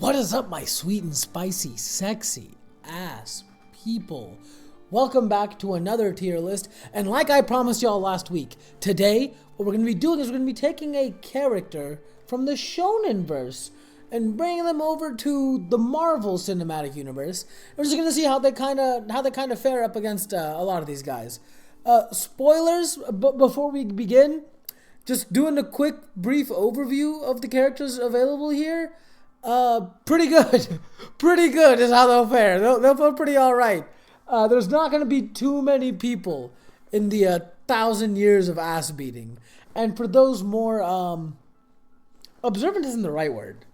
What is up, my sweet and spicy, sexy ass people? Welcome back to another tier list, and like I promised y'all last week, today what we're going to be doing is we're going to be taking a character from the Shonen verse and bringing them over to the Marvel Cinematic Universe. We're just going to see how they kind of fare up against a lot of these guys. Spoilers, before we begin, just doing a quick, brief overview of the characters available here. Pretty good. Pretty good is how they'll fare. They'll feel pretty alright. There's not going to be too many people in the 1,000 years of ass beating. And for those more, observant isn't the right word.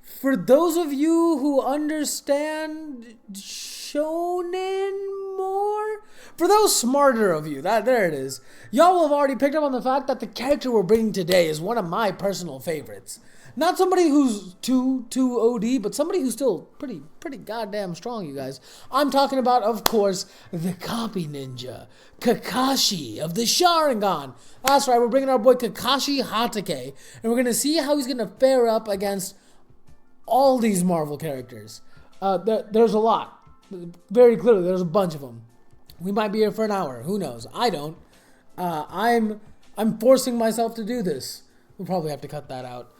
For those of you who understand shonen more, for those smarter of you, there it is. Y'all will have already picked up on the fact that the character we're bringing today is one of my personal favorites. Not somebody who's too OD, but somebody who's still pretty goddamn strong, you guys. I'm talking about, of course, the copy ninja, Kakashi of the Sharingan. That's right, we're bringing our boy Kakashi Hatake, and we're going to see how he's going to fare up against all these Marvel characters. There's a lot. Very clearly, there's a bunch of them. We might be here for an hour. Who knows? I don't. I'm forcing myself to do this. We'll probably have to cut that out.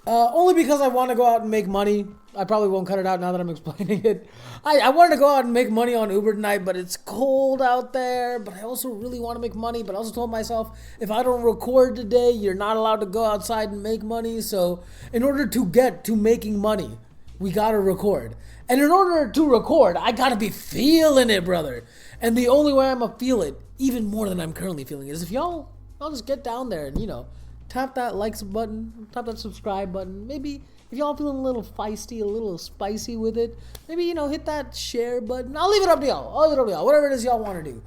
Only because I want to go out and make money. I probably won't cut it out now that I'm explaining it. I wanted to go out and make money on Uber tonight, but it's cold out there. But I also really want to make money. But I also told myself, if I don't record today, you're not allowed to go outside and make money. So in order to get to making money, we got to record. And in order to record, I got to be feeling it, brother. And the only way I'm going to feel it, even more than I'm currently feeling it, is if y'all just get down there and, tap that likes button, tap that subscribe button. Maybe if y'all feeling a little feisty, a little spicy with it, maybe, hit that share button. I'll leave it up to y'all. Whatever it is y'all want to do.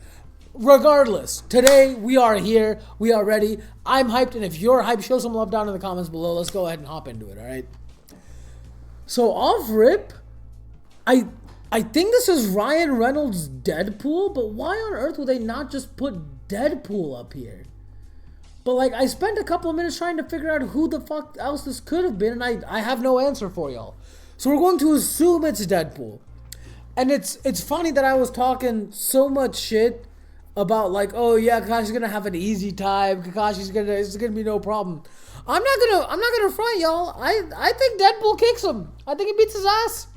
Regardless, today we are here. We are ready. I'm hyped, and if you're hyped, show some love down in the comments below. Let's go ahead and hop into it, all right? So off rip, I think this is Ryan Reynolds' Deadpool, but why on earth would they not just put Deadpool up here? But, I spent a couple of minutes trying to figure out who the fuck else this could have been, and I have no answer for y'all. So we're going to assume it's Deadpool. And it's funny that I was talking so much shit about, oh, yeah, Kakashi's gonna have an easy time. It's gonna be no problem. I'm not gonna front y'all. I think Deadpool kicks him. I think he beats his ass.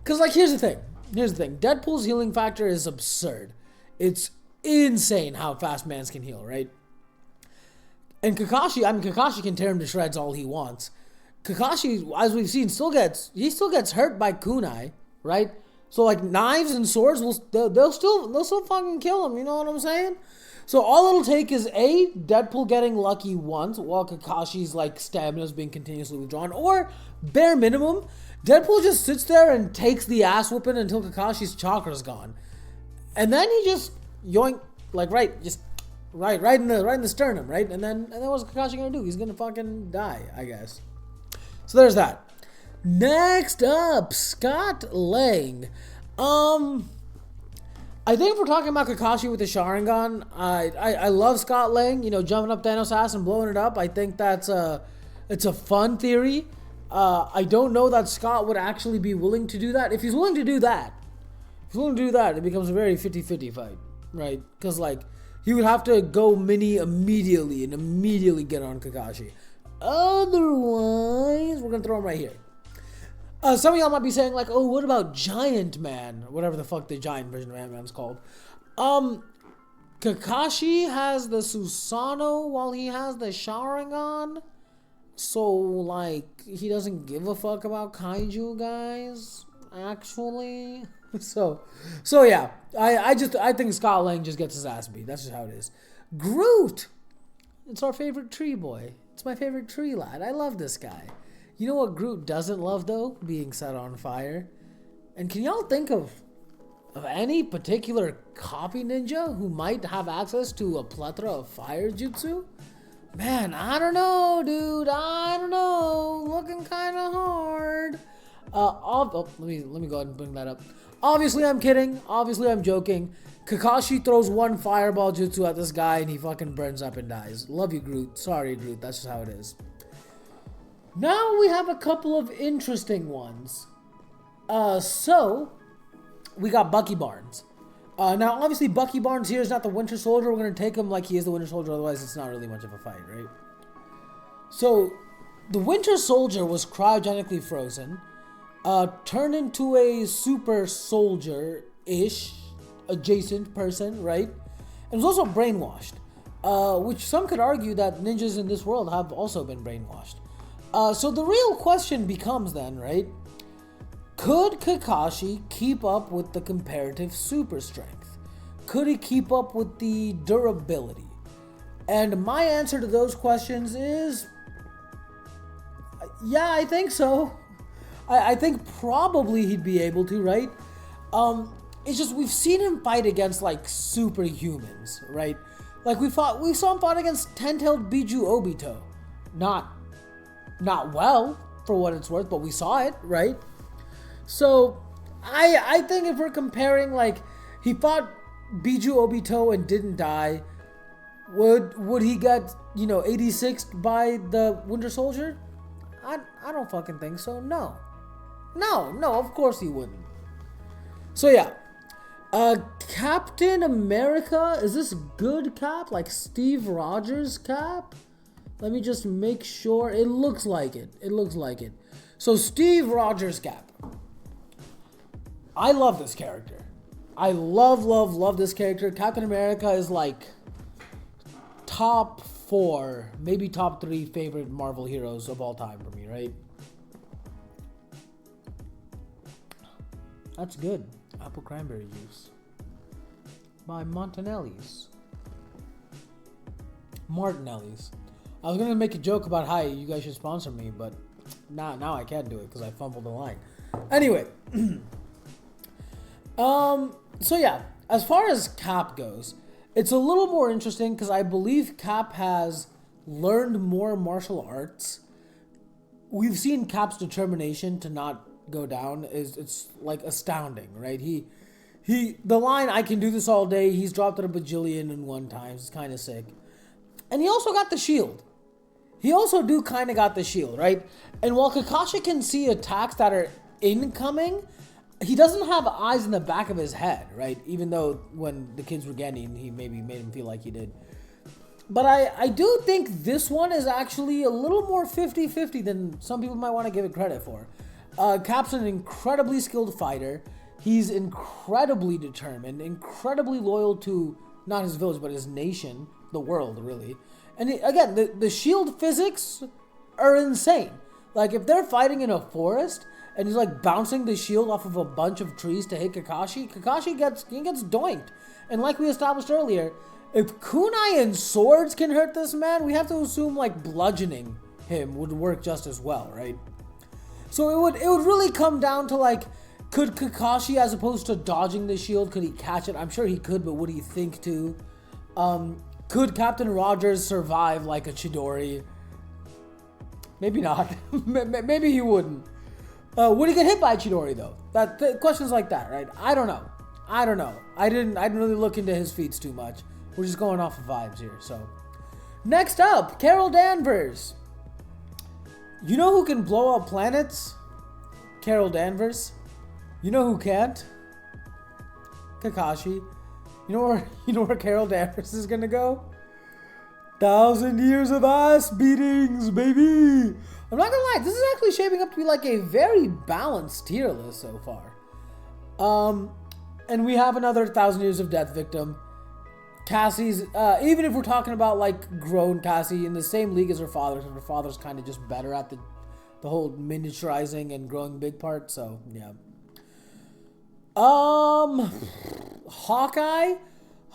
Because, here's the thing. Deadpool's healing factor is absurd. It's insane how fast mans can heal, right? And Kakashi can tear him to shreds all he wants. Kakashi, as we've seen, still gets hurt by kunai, right? So knives and swords they'll still fucking kill him. You know what I'm saying? So all it'll take is Deadpool getting lucky once while Kakashi's stamina is being continuously withdrawn, or bare minimum, Deadpool just sits there and takes the ass whooping until Kakashi's chakra's gone, and then he just yoink right in the sternum, right? And then what's Kakashi gonna do? He's gonna fucking die, I guess. So there's that. Next up, Scott Lang. I think if we're talking about Kakashi with the Sharingan, I love Scott Lang. Jumping up Thanos' ass and blowing it up. I think it's a fun theory. I don't know that Scott would actually be willing to do that. If he's willing to do that, it becomes a very 50-50 fight, right? Because he would have to go mini immediately and immediately get on Kakashi. Otherwise, we're going to throw him right here. Some of y'all might be saying, oh, what about Giant Man? Whatever the fuck the giant version of Ant-Man's called. Kakashi has the Susanoo while he has the Sharingan. So, he doesn't give a fuck about kaiju, guys, actually. So yeah, I think Scott Lang just gets his ass beat. That's just how it is. Groot! It's our favorite tree boy. It's my favorite tree lad. I love this guy. You know what Groot doesn't love, though? Being set on fire. And can y'all think of any particular copy ninja who might have access to a plethora of fire jutsu? Man, I don't know, dude. I don't know. Looking kind of hard. Let me go ahead and bring that up. Obviously, I'm kidding. Obviously, I'm joking. Kakashi throws one fireball jutsu at this guy and he fucking burns up and dies. Love you, Groot. Sorry, Groot. That's just how it is. Now we have a couple of interesting ones. So we got Bucky Barnes. Now, obviously, Bucky Barnes here is not the Winter Soldier. We're going to take him like he is the Winter Soldier. Otherwise, it's not really much of a fight, right? So, the Winter Soldier was cryogenically frozen, turned into a super soldier-ish adjacent person, right? And was also brainwashed, which some could argue that ninjas in this world have also been brainwashed. So the real question becomes then, right? Could Kakashi keep up with the comparative super strength? Could he keep up with the durability? And my answer to those questions is, yeah, I think so. I think probably he'd be able to, right? It's just we've seen him fight against like superhumans, right? Like we saw him fight against Ten-tailed Biju Obito. Not well, for what it's worth, but we saw it, right? So, I think if we're comparing, like, he fought Biju Obito and didn't die, would he get, 86'd by the Winter Soldier? I don't fucking think so, no. No, of course he wouldn't. So, yeah. Captain America, is this good Cap? Like Steve Rogers Cap? Let me just make sure. It looks like it. So, Steve Rogers Cap. I love this character. I love this character. Captain America is like top 4, maybe top 3 favorite Marvel heroes of all time for me, right? That's good. Apple cranberry juice. By Martinelli's. I was going to make a joke about how you guys should sponsor me, but now I can't do it because I fumbled the line. Anyway. So yeah, as far as Cap goes, it's a little more interesting because I believe Cap has learned more martial arts. We've seen Cap's determination to not go down it's like astounding, right? The line, "I can do this all day," he's dropped it a bajillion and one times. It's kind of sick. And he also got the shield. He also kind of got the shield, right? And while Kakashi can see attacks that are incoming, he doesn't have eyes in the back of his head, right? Even though when the kids were getting, he maybe made him feel like he did. But I do think this one is actually a little more 50-50 than some people might want to give it credit for. Cap's an incredibly skilled fighter. He's incredibly determined, incredibly loyal to not his village, but his nation, the world, really. And again, the shield physics are insane. Like, if they're fighting in a forest and he's like bouncing the shield off of a bunch of trees to hit Kakashi gets doinked. And like we established earlier, if kunai and swords can hurt this man, we have to assume like bludgeoning him would work just as well, right? So it would really come down to like, could Kakashi, as opposed to dodging the shield, could he catch it? I'm sure he could, but would he think to? Could Captain Rogers survive like a Chidori? Maybe not. Maybe he wouldn't. Would he get hit by a Chidori though? Questions like that, right? I don't know. I didn't really look into his feats too much. We're just going off of vibes here. So, next up, Carol Danvers. You know who can blow up planets? Carol Danvers. You know who can't? Kakashi. You know where Carol Danvers is gonna go? 1,000 years of ass beatings, baby. I'm not gonna lie, this is actually shaping up to be like a very balanced tier list so far. And we have another 1,000 years of death victim. Cassie's, even if we're talking about like grown Cassie in the same league as her father's kind of just better at the whole miniaturizing and growing big part. So yeah.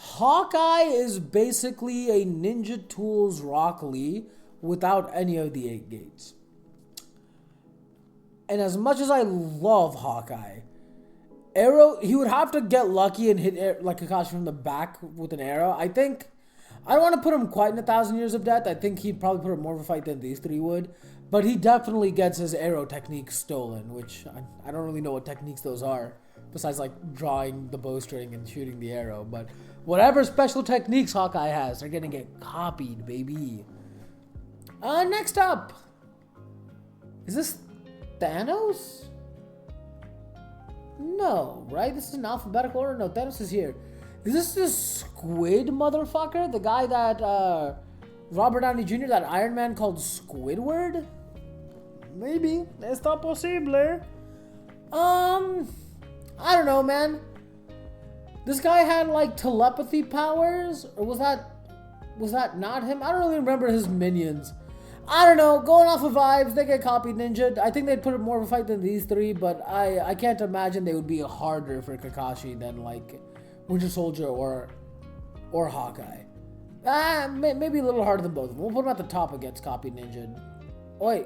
Hawkeye is basically a Ninja Tools Rock Lee without any of the 8 gates. And as much as I love Hawkeye, he would have to get lucky and hit like Kakashi from the back with an arrow. I think, I don't want to put him quite in 1,000 years of death. I think he'd probably put up more of a fight than these 3 would. But he definitely gets his arrow technique stolen, which I don't really know what techniques those are, besides like drawing the bowstring and shooting the arrow. But whatever special techniques Hawkeye has, they're gonna get copied, baby. Next up, Is this Thanos? No, right? This is an alphabetical order? No, Thanos is here. Is this the Squid motherfucker? The guy that Robert Downey Jr., that Iron Man called Squidward? Maybe. Está posible. I don't know, man. This guy had like telepathy powers, or was that not him? I don't really remember his minions. I don't know. Going off of vibes, they get copied ninja. I think they'd put up more of a fight than these three, but I can't imagine they would be harder for Kakashi than like Winter Soldier or Hawkeye. Maybe a little harder than both of them. We'll put them at the top against copied ninja. Oh, wait.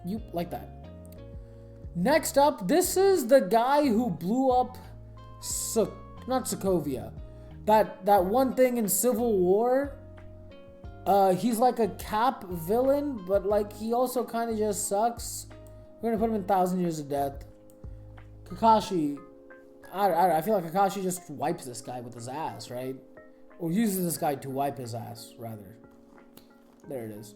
You like that. Next up, this is the guy who blew up not Sokovia. That one thing in Civil War. He's like a Cap villain, but like he also kind of just sucks. We're gonna put him in 1,000 Years of Death. Kakashi. I feel like Kakashi just wipes this guy with his ass, right? Or uses this guy to wipe his ass, rather. There it is.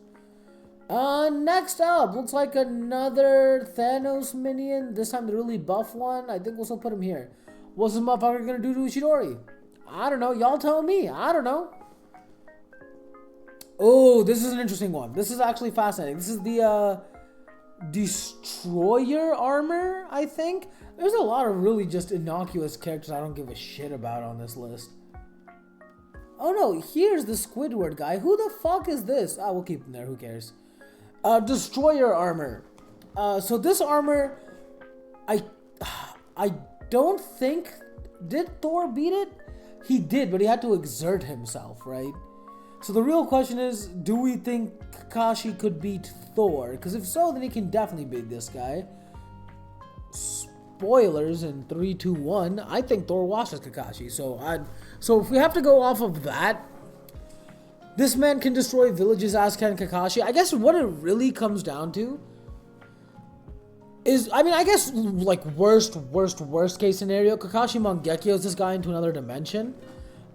Next up, looks like another Thanos minion. This time the really buff one. I think we'll still put him here. What's this motherfucker gonna do to Ishidori? I don't know. Y'all tell me. I don't know. Oh, this is an interesting one. This is actually fascinating. This is the Destroyer armor, I think. There's a lot of really just innocuous characters I don't give a shit about on this list. Oh no, here's the Squidward guy. Who the fuck is this? We'll keep him there. Who cares? Destroyer armor. So this armor, I don't think, did Thor beat it? He did, but he had to exert himself, right? So the real question is, do we think Kakashi could beat Thor? Because if so, then he can definitely beat this guy. Spoilers in 3, 2, 1. I think Thor washes Kakashi. So if we have to go off of that, this man can destroy villages as can Kakashi. I guess what it really comes down to is, I guess like worst case scenario, Kakashi Mangekyous this guy into another dimension.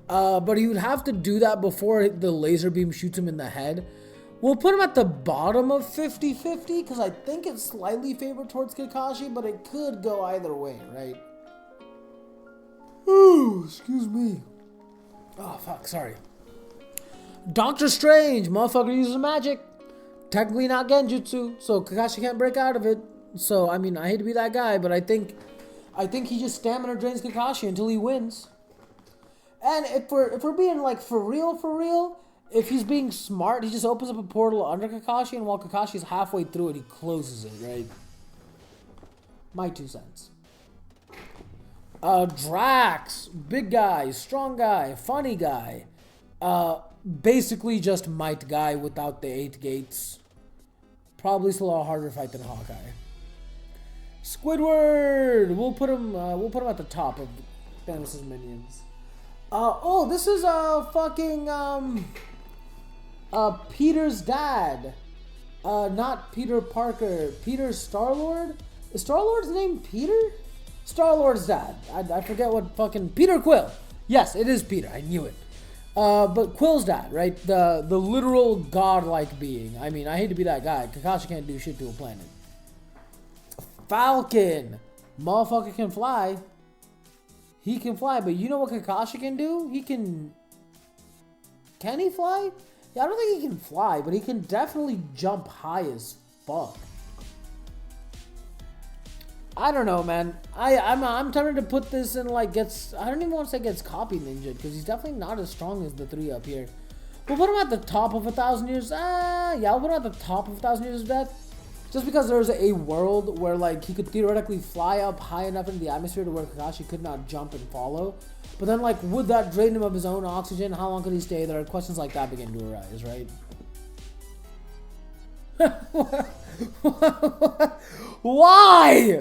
But he would have to do that before the laser beam shoots him in the head. We'll put him at the bottom of 50-50 because I think it's slightly favored towards Kakashi, but it could go either way, right? Ooh, excuse me. Oh, fuck, sorry. Doctor Strange, motherfucker uses magic. Technically not Genjutsu, so Kakashi can't break out of it. So, I hate to be that guy, but I think he just stamina drains Kakashi until he wins. And if we're being like for real, if he's being smart, he just opens up a portal under Kakashi, and while Kakashi's halfway through it, he closes it, right? My 2 cents. Drax, big guy, strong guy, funny guy. Basically just might guy without the 8 gates. Probably still a harder fight than Hawkeye. Squidward, we'll put him at the top of Thanos' minions. This is fucking Peter's dad. Not Peter Parker. Peter Star-Lord? Is Star-Lord's name Peter? Star-Lord's dad. I forget what fucking... Peter Quill. Yes, it is Peter. I knew it. But Quill's dad, right? The literal godlike being. I hate to be that guy. Kakashi can't do shit to a planet. Falcon. Motherfucker can fly. He can fly, but you know what Kakashi can do? He can... Can he fly? Yeah, I don't think he can fly, but he can definitely jump high as fuck. I don't know, man. I'm tempted to put this in like gets... I don't even want to say gets copied ninja, because he's definitely not as strong as the 3 up here. We'll put him at the top of 1,000 years. Yeah, we'll put him at the top of 1,000 years of death. Just because there's a world where like he could theoretically fly up high enough into the atmosphere to where Kakashi could not jump and follow. But then like, would that drain him of his own oxygen? How long could he stay there? Questions like that begin to arise, right? Why?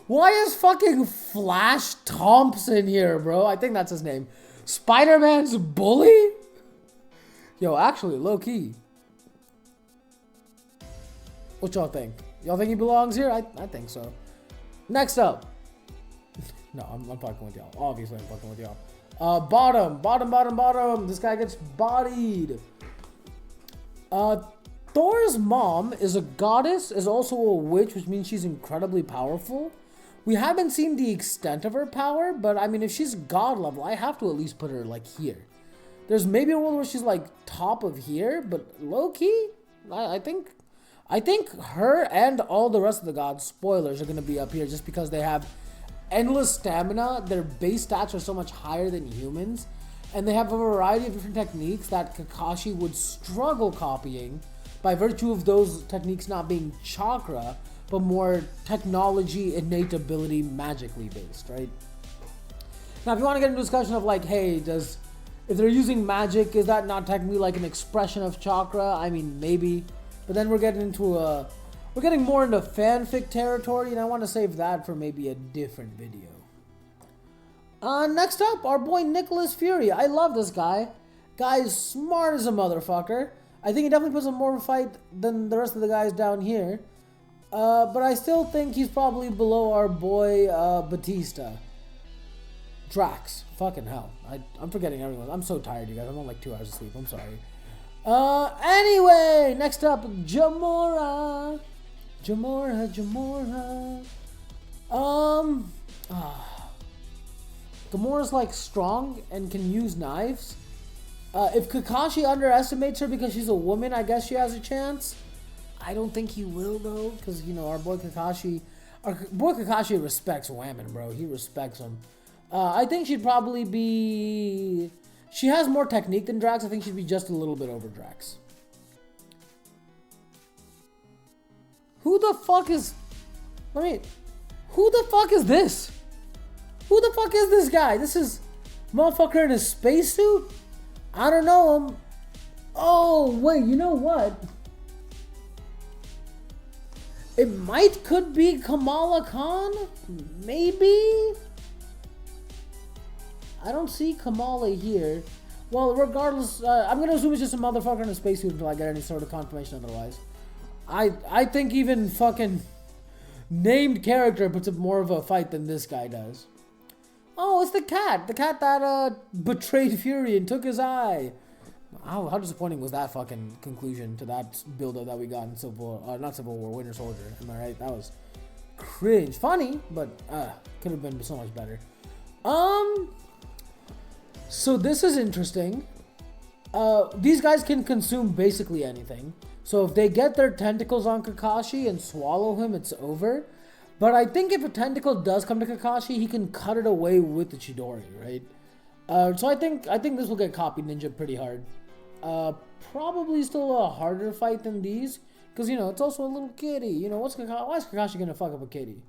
Why is fucking Flash Thompson here, bro? I think that's his name. Spider-Man's bully? Yo, actually, low-key. What y'all think? Y'all think he belongs here? I think so. Next up. No, I'm fucking with y'all. Obviously, I'm fucking with y'all. Bottom. This guy gets bodied. Thor's mom is a goddess, is also a witch, which means she's incredibly powerful. We haven't seen the extent of her power, but I mean, if she's god level, I have to at least put her like here. There's maybe a world where she's like top of here, but low key, I think her and all the rest of the gods, spoilers, are going to be up here just because they have endless stamina. Their base stats are so much higher than humans, and they have a variety of different techniques that Kakashi would struggle copying by virtue of those techniques not being chakra, but more technology, innate ability, magically based, right? Now, if you want to get into a discussion of like, hey, if they're using magic, is that not technically like an expression of chakra? I mean, maybe. But then we're getting more into fanfic territory, and I want to save that for maybe a different video. Next up, our boy Nicholas Fury. I love this guy. Guy's smart as a motherfucker. I think he definitely puts up more of a fight than the rest of the guys down here. But I still think he's probably below our boy Batista. Drax. Fucking hell. I'm forgetting everyone. I'm so tired, you guys. I'm on like 2 hours of sleep. I'm sorry. Anyway, next up, Gamora. Gamora's like strong and can use knives. If Kakashi underestimates her because she's a woman, I guess she has a chance. I don't think he will though, because you know our boy Kakashi respects women, bro. He respects them. I think she'd probably be. She has more technique than Drax. I think she'd be just a little bit over Drax. Who the fuck is this? Who the fuck is this guy? This is motherfucker in a spacesuit? I don't know him. Oh, wait, you know what? It could be Kamala Khan? Maybe? I don't see Kamala here. Well, regardless, I'm going to assume it's just a motherfucker in a spacesuit until I get any sort of confirmation otherwise. I think even fucking named character puts up more of a fight than this guy does. Oh, it's the cat. The cat that betrayed Fury and took his eye. How disappointing was that fucking conclusion to that build-up that we got in not Civil War, Winter Soldier. Am I right? That was cringe. Funny, but could have been so much better. So this is interesting. These guys can consume basically anything. So if they get their tentacles on Kakashi and swallow him, it's over. But I think if a tentacle does come to Kakashi, he can cut it away with the Chidori, right? So I think this will get copied Ninja pretty hard. Probably still a harder fight than these, because you know it's also a little kitty. You know why is Kakashi gonna fuck up a kitty?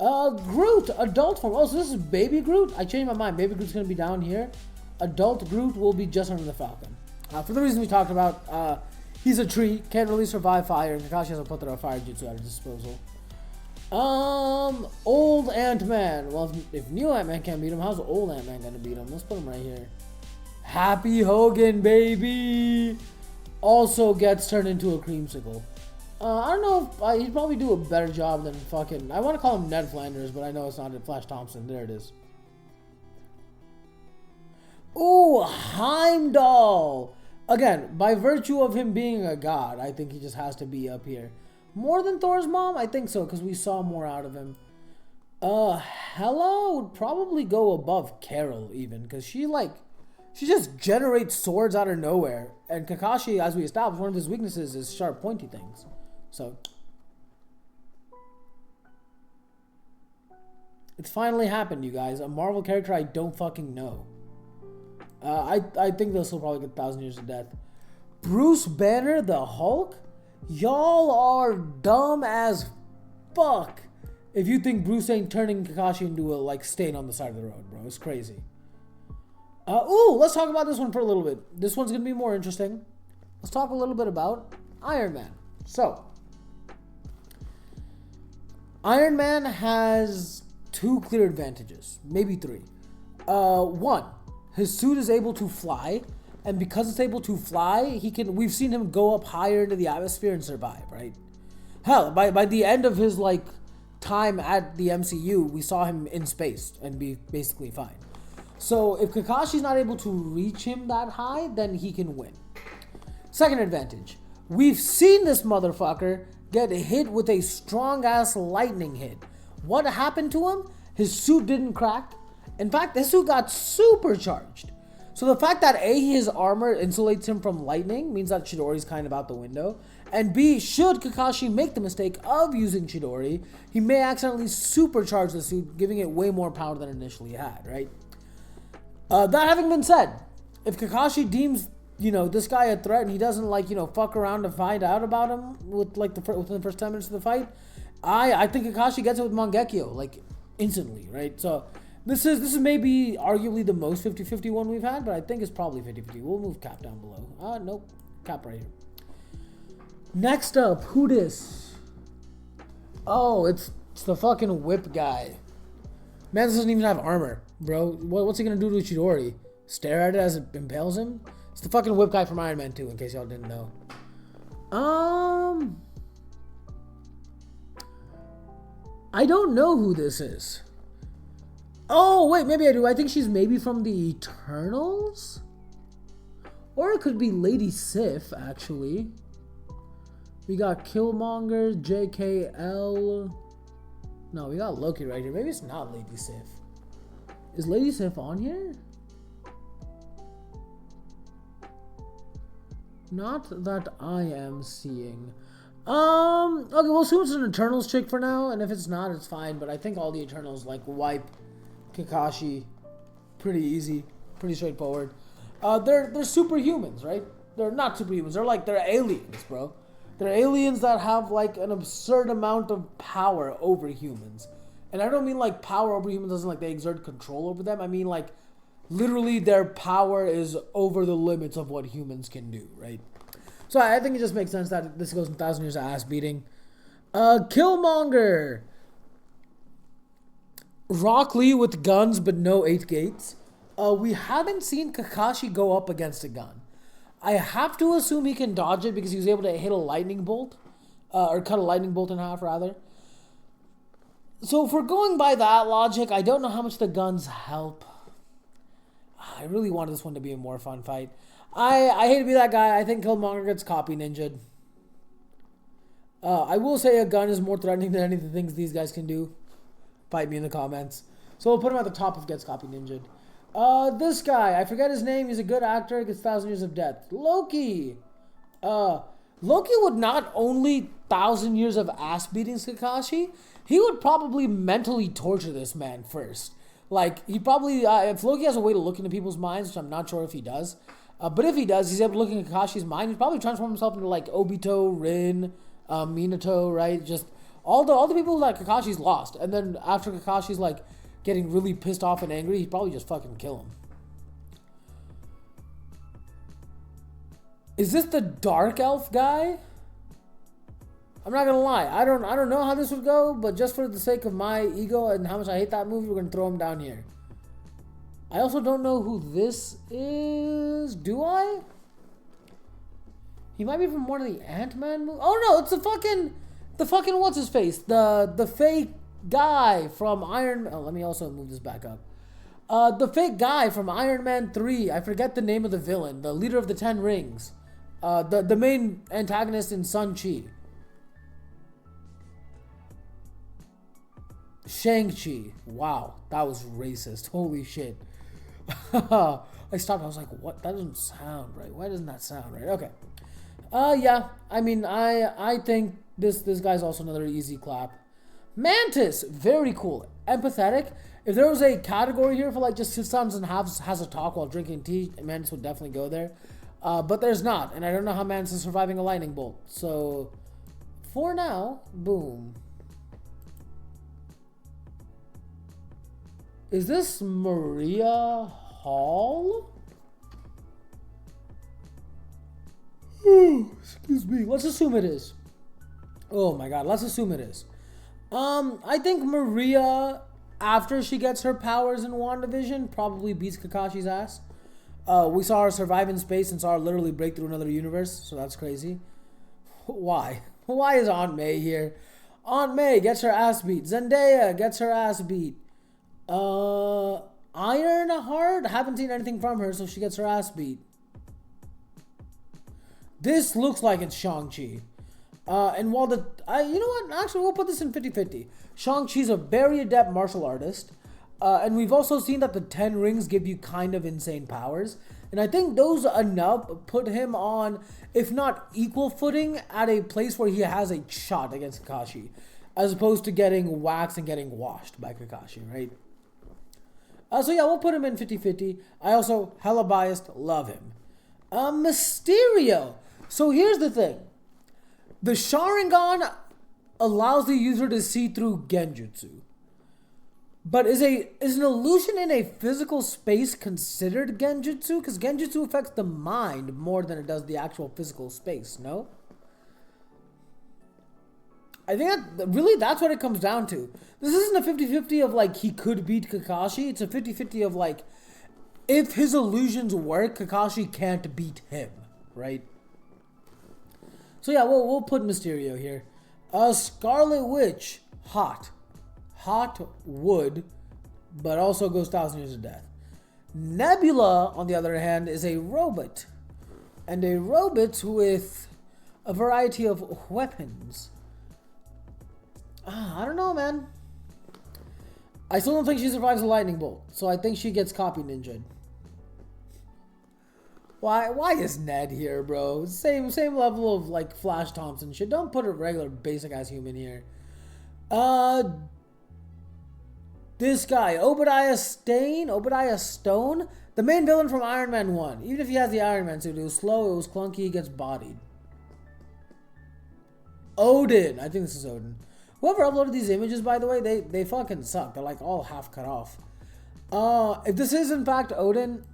Groot, adult form. Oh, so this is Baby Groot. I changed my mind. Baby Groot's gonna be down here. Adult Groot will be just under the Falcon. For the reason we talked about, he's a tree, can't really survive fire, and Kakashi has a plethora of fire jutsu at his disposal. Old Ant-Man. Well, if new Ant-Man can't beat him, how's old Ant-Man gonna beat him? Let's put him right here. Happy Hogan, baby! Also gets turned into a creamsicle. I don't know if he'd probably do a better job than fucking. I want to call him Ned Flanders, but I know it's not Flash Thompson. There it is. Ooh, Heimdall! Again, by virtue of him being a god, I think he just has to be up here. More than Thor's mom? I think so, because we saw more out of him. Hela would probably go above Carol, even, because she just generates swords out of nowhere. And Kakashi, as we established, one of his weaknesses is sharp, pointy things. So, it's finally happened, you guys. A Marvel character I don't fucking know. I think this will probably get 1,000 years of death. Bruce Banner, the Hulk? Y'all are dumb as fuck if you think Bruce ain't turning Kakashi into a, stain on the side of the road, bro. It's crazy. Let's talk about this one for a little bit. This one's gonna be more interesting. Let's talk a little bit about Iron Man. So, Iron Man has 2 clear advantages, maybe 3. One, his suit is able to fly, and because it's able to fly, we've seen him go up higher into the atmosphere and survive, right? Hell, by the end of his time at the MCU, we saw him in space and be basically fine. So if Kakashi's not able to reach him that high, then he can win. Second advantage, We've seen this motherfucker get hit with a strong ass lightning hit. What happened to him? His suit didn't crack. In fact, his suit got supercharged. So the fact that A, his armor insulates him from lightning means that Chidori's kind of out the window. And B, should Kakashi make the mistake of using Chidori, he may accidentally supercharge the suit, giving it way more power than it initially had, right? That having been said, if Kakashi deems, this guy a threat and he doesn't, fuck around to find out about him with, within the first 10 minutes of the fight, I think Kakashi gets it with Mangekyo, instantly, right? So this is maybe arguably the most 50-50 one we've had, but I think it's probably 50-50. We'll move Cap down below. Nope. Cap right here. Next up, who this? Oh, it's the fucking whip guy. Man, this doesn't even have armor, bro. What's he gonna do to Chidori? Stare at it as it impales him? It's the fucking whip guy from Iron Man 2, in case y'all didn't know. I don't know who this is. Oh, wait, maybe I do. I think she's maybe from the Eternals? Or it could be Lady Sif, actually. We got Killmonger, JKL. No, we got Loki right here. Maybe it's not Lady Sif. Is Lady Sif on here? Not that I am seeing. Okay, we'll assume it's an Eternals chick for now, and if it's not, it's fine. But I think all the Eternals wipe Kakashi pretty easy, pretty straightforward. They're superhumans, right? They're not superhumans. They're aliens, bro. They're aliens that have an absurd amount of power over humans. And I don't mean power over humans doesn't they exert control over them. I mean literally their power is over the limits of what humans can do, right? So I think it just makes sense that this goes in 1,000 years of ass beating. Killmonger. Rock Lee with guns but no 8 gates. We haven't seen Kakashi go up against a gun. I have to assume he can dodge it because he was able to hit a lightning bolt. Or cut a lightning bolt in half, rather. So if we're going by that logic, I don't know how much the guns help. I really wanted this one to be a more fun fight. I hate to be that guy. I think Killmonger gets copy ninja'd. I will say a gun is more threatening than any of the things these guys can do. Fight me in the comments. So we'll put him at the top of gets copy ninja'd. This guy, I forget his name. He's a good actor. Gets 1,000 years of death. Loki. Loki would not only 1,000 years of ass beatings Kakashi, he would probably mentally torture this man first. He probably, if Loki has a way to look into people's minds, which I'm not sure if he does, but if he does, he's able to look into Kakashi's mind. He'd probably transform himself into Obito, Rin, Minato, right? Just all the people that Kakashi's lost. And then after Kakashi's getting really pissed off and angry, he'd probably just fucking kill him. Is this the Dark Elf guy? I'm not gonna lie, I don't know how this would go, but just for the sake of my ego and how much I hate that movie, we're gonna throw him down here. I also don't know who this is. Do I? He might be from one of the Ant-Man movies. Oh no, it's the fucking what's his face? The fake guy from Iron Man. Oh, let me also move this back up. The fake guy from Iron Man 3. I forget the name of the villain. The leader of the 10 Rings. The main antagonist in Shang-Chi. Shang-Chi. Wow, that was racist. Holy shit. I stopped. I was like, what? That doesn't sound right. Why doesn't that sound right? Okay. Yeah. I mean, I think this guy's also another easy clap. Mantis. Very cool. Empathetic. If there was a category here for just sits down and has a talk while drinking tea, Mantis would definitely go there. But there's not. And I don't know how Mantis is surviving a lightning bolt. So, for now, boom. Is this Maria Hall? Excuse me. Let's assume it is. Oh my god, let's assume it is. I think Maria, after she gets her powers in WandaVision, probably beats Kakashi's ass. We saw her survive in space and saw her literally break through another universe, so that's crazy. Why? Why is Aunt May here? Aunt May gets her ass beat. Zendaya gets her ass beat. Ironheart? Haven't seen anything from her, so she gets her ass beat. This looks like it's Shang-Chi. And while you know what? Actually, we'll put this in 50-50. Shang-Chi's a very adept martial artist. And we've also seen that the 10 rings give you kind of insane powers. And I think those enough put him on, if not equal footing, at a place where he has a shot against Kakashi. As opposed to getting waxed and getting washed by Kakashi, right? So yeah, we'll put him in 50-50. I also, hella biased, love him. Mysterio. So here's the thing. The Sharingan allows the user to see through Genjutsu. But is an illusion in a physical space considered Genjutsu? Because Genjutsu affects the mind more than it does the actual physical space, no? I think that's what it comes down to. This isn't a 50-50 of like he could beat Kakashi. It's a 50-50 of like if his illusions work, Kakashi can't beat him, right? So yeah, we'll put Mysterio here. Scarlet Witch, hot wood, but also goes 1,000 years of death. Nebula, on the other hand, is a robot, and a robot with a variety of weapons. I don't know, man. I still don't think she survives a lightning bolt, so I think she gets copy ninja'd. Why is Ned here, bro? Same level of like Flash Thompson shit. Don't put a regular basic ass human here. This guy, Obadiah Stone, the main villain from Iron Man 1. Even if he has the Iron Man suit, it was slow, it was clunky, he gets bodied. Odin, I think this is Odin. Whoever uploaded these images, by the way, they fucking suck. They're like all half cut off. If this is in fact Odin,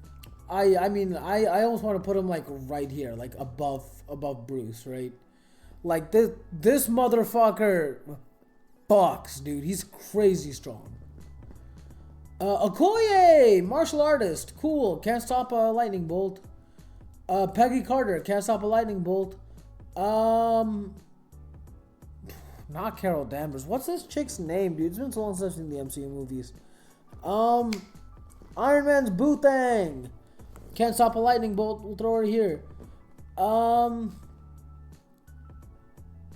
I mean I almost want to put him like right here, like above Bruce, right? Like this motherfucker bucks, dude. He's crazy strong. Okoye, martial artist, cool. Can't stop a lightning bolt. Peggy Carter, can't stop a lightning bolt. Not Carol Danvers. What's this chick's name, dude? It's been so long since I've seen the MCU movies. Iron Man's Boothang. Can't stop a lightning bolt. We'll throw her here.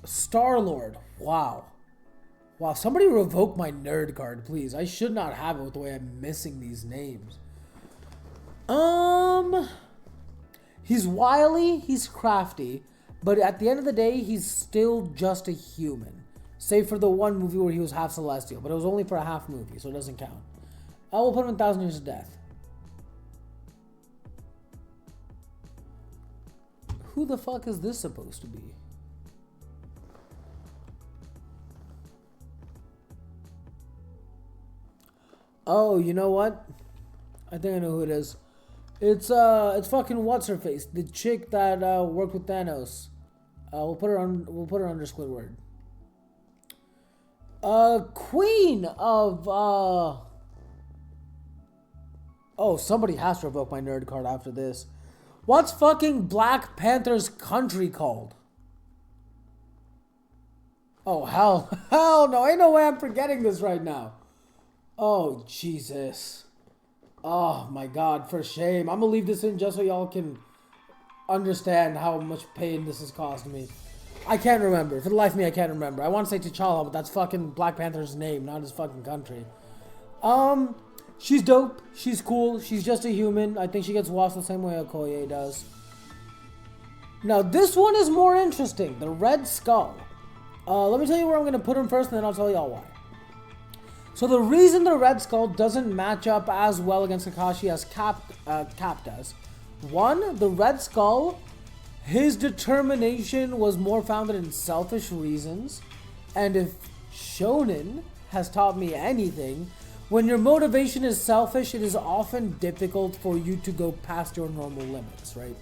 Star-Lord. Wow, somebody revoke my nerd card, please. I should not have it with the way I'm missing these names. He's wily, he's crafty, but at the end of the day, he's still just a human. Save for the one movie where he was half celestial, but it was only for a half movie, so it doesn't count. I will put him in 1,000 Years of Death. Who the fuck is this supposed to be? Oh, you know what? I think I know who it is. It's fucking what's her face, the chick that worked with Thanos. We'll put her under Squidward. Queen of Oh, somebody has to revoke my nerd card after this. What's fucking Black Panther's country called? Oh, hell no. Ain't no way I'm forgetting this right now. Oh, Jesus. Oh, my God, for shame. I'm gonna leave this in just so y'all can understand how much pain this has caused me. I can't remember. For the life of me, I can't remember. I want to say T'Challa, but that's fucking Black Panther's name, not his fucking country. She's dope. She's cool. She's just a human. I think she gets washed the same way Okoye does. Now, this one is more interesting. The Red Skull. Let me tell you where I'm going to put him first, and then I'll tell y'all why. So the reason the Red Skull doesn't match up as well against Kakashi as Cap does. One, the Red Skull, his determination was more founded in selfish reasons. And if Shonen has taught me anything, when your motivation is selfish, it is often difficult for you to go past your normal limits, right?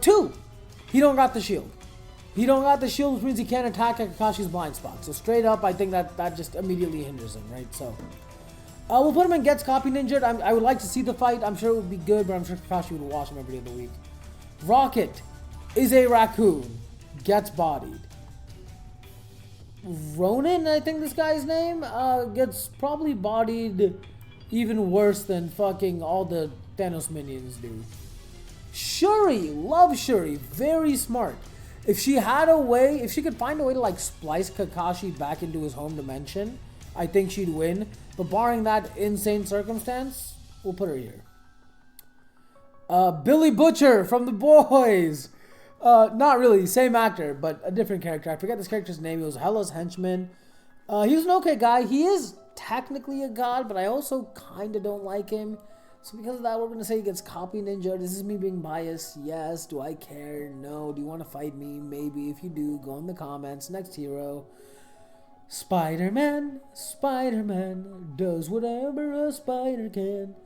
Two, he don't got the shield. He don't got the shield, which means he can't attack at Kakashi's blind spot. So straight up, I think that just immediately hinders him, right? So, we'll put him in Gets Copy Ninja. I would like to see the fight. I'm sure it would be good, but I'm sure Kakashi would watch him every day of the week. Rocket is a raccoon. Gets bodied. Ronin, I think this guy's name, gets probably bodied even worse than fucking all the Thanos minions do. Shuri, love Shuri, very smart. If she had a way, if she could find a way to like splice Kakashi back into his home dimension, I think she'd win. But barring that insane circumstance, we'll put her here. Billy Butcher from The Boys. Not really, same actor, but a different character. I forget this character's name. He was Hella's henchman. He was an okay guy. He is technically a god, but I also kind of don't like him. So because of that, we're going to say he gets copy ninja. This is me being biased. Yes. Do I care? No. Do you want to fight me? Maybe. If you do, go in the comments. Next hero. Spider-Man. Spider-Man does whatever a spider can.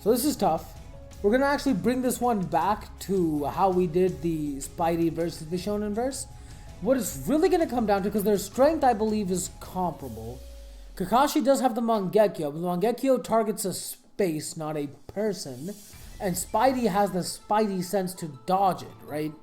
So this is tough. We're going to actually bring this one back to how we did the Spidey versus the Shonen verse. What it's really going to come down to, because their strength, I believe, is comparable. Kakashi does have the Mangekyo, but the Mangekyo targets a space, not a person. And Spidey has the Spidey sense to dodge it, right?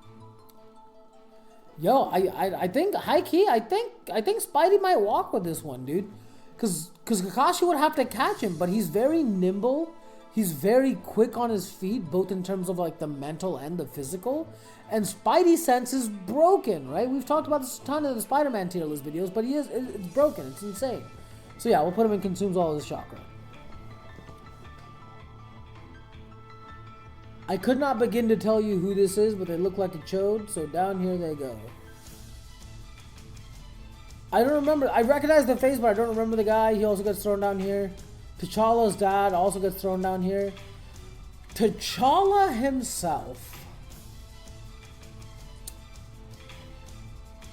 Yo, I think, high key, I think Spidey might walk with this one, dude. Because Kakashi would have to catch him, but he's very nimble. He's very quick on his feet, both in terms of like the mental and the physical. And Spidey sense is broken, right? We've talked about this a ton of the Spider-Man tier list videos, but it's broken. It's insane. So yeah, we'll put him in consumes all his chakra. I could not begin to tell you who this is, but they look like a chode, so down here they go. I don't remember. I recognize the face, but I don't remember the guy. He also gets thrown down here. T'Challa's dad also gets thrown down here. T'Challa himself.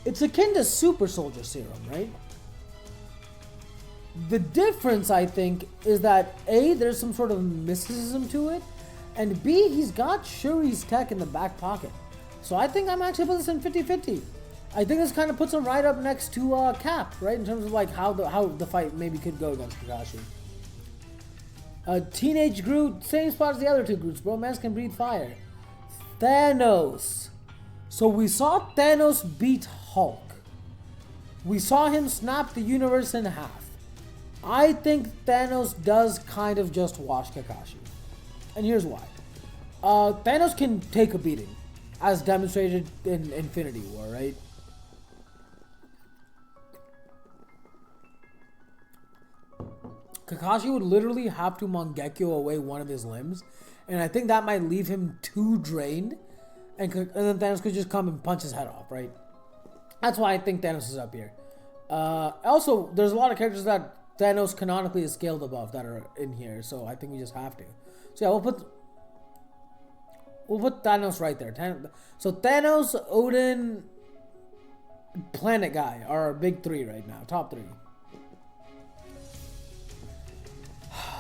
It's akin to Super Soldier Serum, right? The difference, I think, is that A, there's some sort of mysticism to it, and B, he's got Shuri's tech in the back pocket. So I think I'm actually putting this in 50-50. I think this kind of puts him right up next to Cap, right? In terms of like how the fight maybe could go against Kakashi. Teenage Groot, same spot as the other two Groots, bro. Man can breathe fire. Thanos. So we saw Thanos beat Hulk. We saw him snap the universe in half. I think Thanos does kind of just wash Kakashi. And here's why. Thanos can take a beating, as demonstrated in Infinity War, right? Kakashi would literally have to Mangekyo away one of his limbs, and I think that might leave him too drained, and then Thanos could just come and punch his head off, right? That's why I think Thanos is up here. Also, there's a lot of characters that Thanos canonically is scaled above that are in here, so I think we just have to. So yeah, we'll put Thanos right there. So Thanos, Odin, Planet Guy are our big three right now, top three.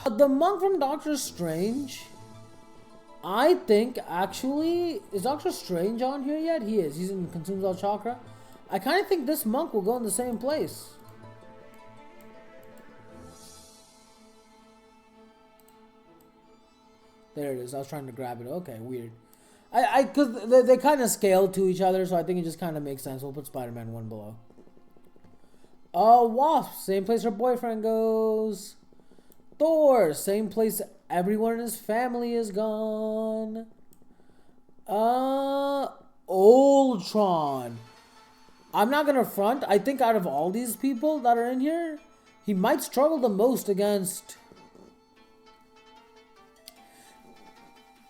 The monk from Doctor Strange, I think actually, is Doctor Strange on here yet? He is. He's in Consumes All Chakra. I kind of think this monk will go in the same place. There it is. I was trying to grab it. Okay, weird. Because they kind of scale to each other, so I think it just kind of makes sense. We'll put Spider-Man one below. Wasp, same place her boyfriend goes. Thor, same place everyone in his family is gone. Ultron. I'm not gonna front. I think out of all these people that are in here, he might struggle the most against...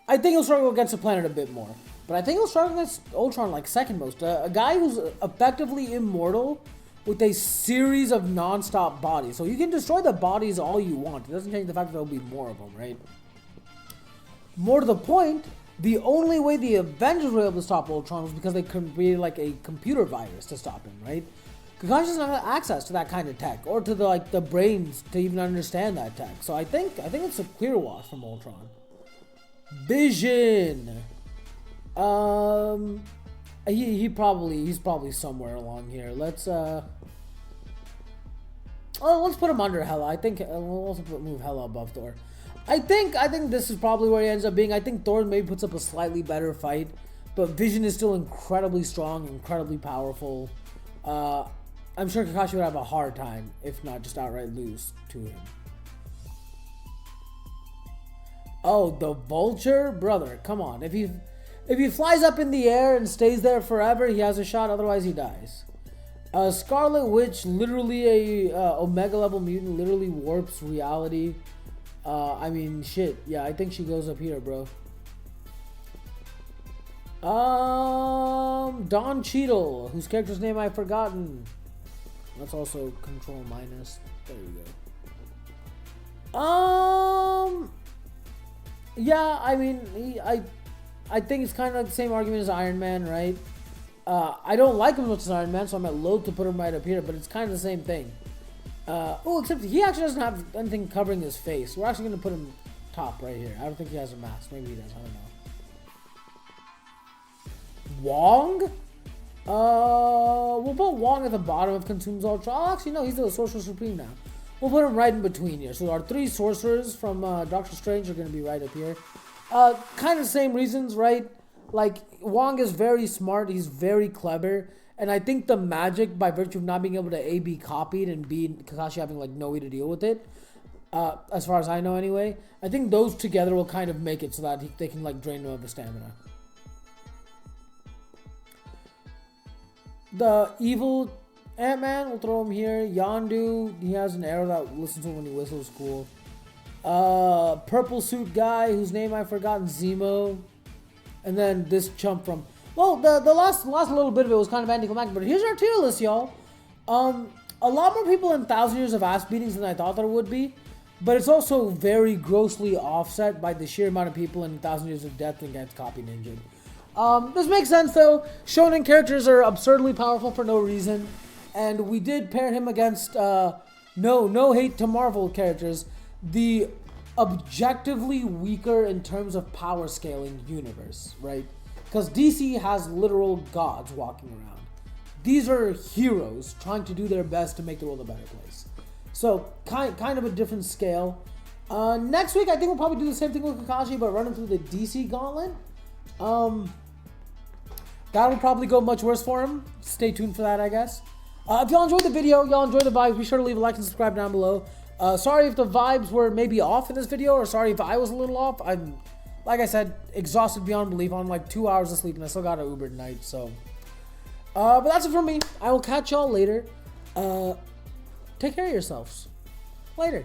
I think he'll struggle against the planet a bit more. But I think he'll struggle against Ultron like second most. A guy who's effectively immortal with a series of non-stop bodies. So you can destroy the bodies all you want. It doesn't change the fact that there'll be more of them, right? More to the point, the only way the Avengers were able to stop Ultron was because they created like a computer virus to stop him, right? Kakashi doesn't have access to that kind of tech, or to the brains to even understand that tech. So I think it's a clear wash from Ultron. Vision. He's probably somewhere along here. Let's put him under Hela. I think we'll also move Hela above Thor. I think this is probably where he ends up being. I think Thor maybe puts up a slightly better fight, but Vision is still incredibly strong, incredibly powerful. I'm sure Kakashi would have a hard time, if not just outright lose to him. Oh, the vulture? Brother, come on. If he flies up in the air and stays there forever, he has a shot, otherwise he dies. Scarlet Witch, literally a Omega level mutant, literally warps reality. I mean, shit. Yeah, I think she goes up here, bro. Don Cheadle, whose character's name I've forgotten. That's also Control Minus. There you go. Yeah, I mean, I think it's kind of like the same argument as Iron Man, right? I don't like him as much as Iron Man, so I'm at loath to put him right up here, but it's kind of the same thing. Oh, except he actually doesn't have anything covering his face. We're actually going to put him top right here. I don't think he has a mask. Maybe he does. I don't know. Wong? We'll put Wong at the bottom of Consumes Ultra. Oh, actually, no, he's the Sorcerer Supreme now. We'll put him right in between here. So our 3 sorcerers from Doctor Strange are going to be right up here. Kind of the same reasons, right? Like, Wong is very smart. He's very clever. And I think the magic, by virtue of not being able to A, be copied, and B, Kakashi having, like, no way to deal with it, as far as I know anyway, I think those together will kind of make it so that they can, like, drain him of his stamina. The evil Ant-Man, we'll throw him here. Yondu, he has an arrow that listens to him when he whistles, cool. Purple suit guy, whose name I've forgotten, Zemo. And then this chump from... Well, the last little bit of it was kind of anticlimactic, but here's our tier list, y'all. A lot more people in 1,000 Years of Ass Beatings than I thought there would be. But it's also very grossly offset by the sheer amount of people in 1,000 Years of Death and gets copied and injured. This makes sense though. Shonen characters are absurdly powerful for no reason, and we did pair him against no hate to Marvel characters, the objectively weaker in terms of power scaling universe, right? Because DC has literal gods walking around. These are heroes trying to do their best to make the world a better place. So kind of a different scale. Next week I think we'll probably do the same thing with Kakashi, but running through the DC gauntlet. That will probably go much worse for him. Stay tuned for that, I guess. If y'all enjoyed the video, y'all enjoyed the vibes, be sure to leave a like and subscribe down below. Sorry if the vibes were maybe off in this video, or sorry if I was a little off. I'm, like I said, exhausted beyond belief on like 2 hours of sleep, and I still got an Uber tonight, so. But that's it from me. I will catch y'all later. Take care of yourselves. Later.